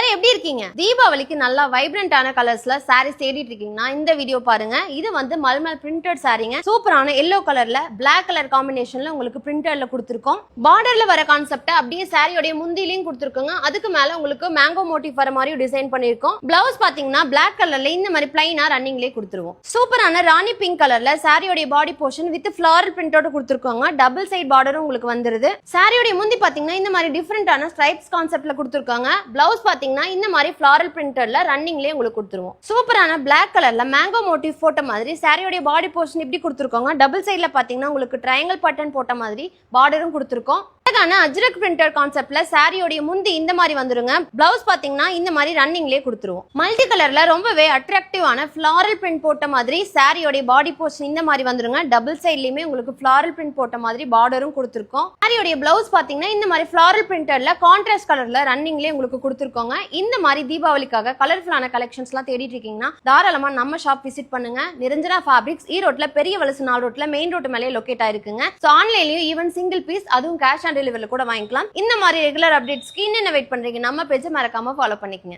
எல்லாரும் எப்படி இருக்கீங்க? தீபாவளிக்கு நல்லா வைப்ரண்டான கலர்ஸ்ல சாரீஸ் தேடிட்டு இருக்கீங்கன்னா இந்த வீடியோ பாருங்க. இது வந்து மல்மல் பிரிண்டட் சாரீங்க. சூப்பரான எல்லோ கலர்ல பிளாக் கலர் காம்பினேஷன்ல உங்களுக்கு பிரிண்டட்ல கொடுத்துருக்கோம். பார்டர்ல வர கான்செப்ட் அப்படியே சாரியோட முந்திலையும் கொடுத்துருக்கோங்க. அதுக்கு மேல உங்களுக்கு மேங்கோ மோட்டிவ் வர மாதிரி டிசைன் பண்ணிருக்கோம். பிளவுஸ் பாத்தீங்கன்னா பிளாக் கலர்ல இந்த மாதிரி பிளைனா ரன்னிங்லேயே கொடுத்துருவோம். சூப்பரான ராணி பிங்க் கலர்ல சாரியோட பாடி போர்ஷன் வித் ஃபிளாரல் பிரிண்டோட கொடுத்துருக்கோங்க. டபுள் சைட் பார்டரும் உங்களுக்கு வந்துருது. சாரியோட முந்தி பாத்தீங்கன்னா இந்த மாதிரி டிஃபரெண்டான ஸ்ட்ரைப்ஸ் கான்செப்ட்ல கொடுத்துருக்காங்க. பிளவுஸ் பாத்தீங்கன்னா இந்த மாதிரி ஃபிளாரல் பிரிண்டர்ல ரன்னிங்லயே உங்களுக்கு கொடுத்துருவோம். சூப்பரான பிளாக் கலர்ல மேங்கோ மோட்டிவ் போட்ட மாதிரி சாரியோட பாடி போர்ஷன் இப்படி கொடுத்துருக்கோங்க. டபுள் சைட்ல பாத்தீங்கன்னா உங்களுக்கு ட்ரையாங்கிள் பட்டன் போட்ட மாதிரி பார்டரும் கொடுத்துருக்கோம். அஜ்ரக் பிரிண்டர் கான்செப்ட்ல சாரியோட முந்தி இந்த மாதிரி வந்துருங்க. பிளவுஸ் பாத்தீங்கன்னா இந்த மாதிரி ரன்னிங்லயே கொடுத்துருவோம். மல்டி கலர்ல ரொம்பவே அட்ராக்டிவான ஃபிளாரல் பிரிண்ட் போட்ட மாதிரி சாரியோட பாடி போர்ஷன் இந்த மாதிரி வந்துருங்க. டபுள் சைட்லயுமே உங்களுக்கு ஃபிளாரல் பிரிண்ட் போட்ட மாதிரி பார்டரும் கொடுத்துருக்கோம். சாரியோட பிளவுஸ் பாத்தீங்கன்னா இந்த மாதிரி ஃபிளாரல் பிரிண்டர்ல கான்ட்ராஸ்ட் கலர்ல ரன்னிங்லயே உங்களுக்கு கொடுத்துருக்கோங்க. இந்த மாதிரி தீபாவளிக்காக கலர்ஃபுல்லான கலெக்ஷன்ஸ் எல்லாம் தேடிட்டு இருக்கீங்கன்னா தாராளமா நம்ம ஷாப் விசிட் பண்ணுங்க. நிரஞ்சனா ஃபேப்ரிக்ஸ் ஈரோட்ல பெரிய வலசு நாள் ரோட்ல மெயின் ரோட் மேலே லொகேட் ஆயிருக்குங்க. ஆன்லைன்லயும் ஈவன் சிங்கிள் பீஸ் அதுவும் கேஷ் ஆன் டெலிவரில கூட வாங்கிக்கலாம். இந்த மாதிரி ரெகுலர் அப்டேட்ஸ்க்கு இன்னும் வெயிட் பண்றீங்க நம்ம பேஜை மறக்காம ஃபாலோ பண்ணிக்கங்க.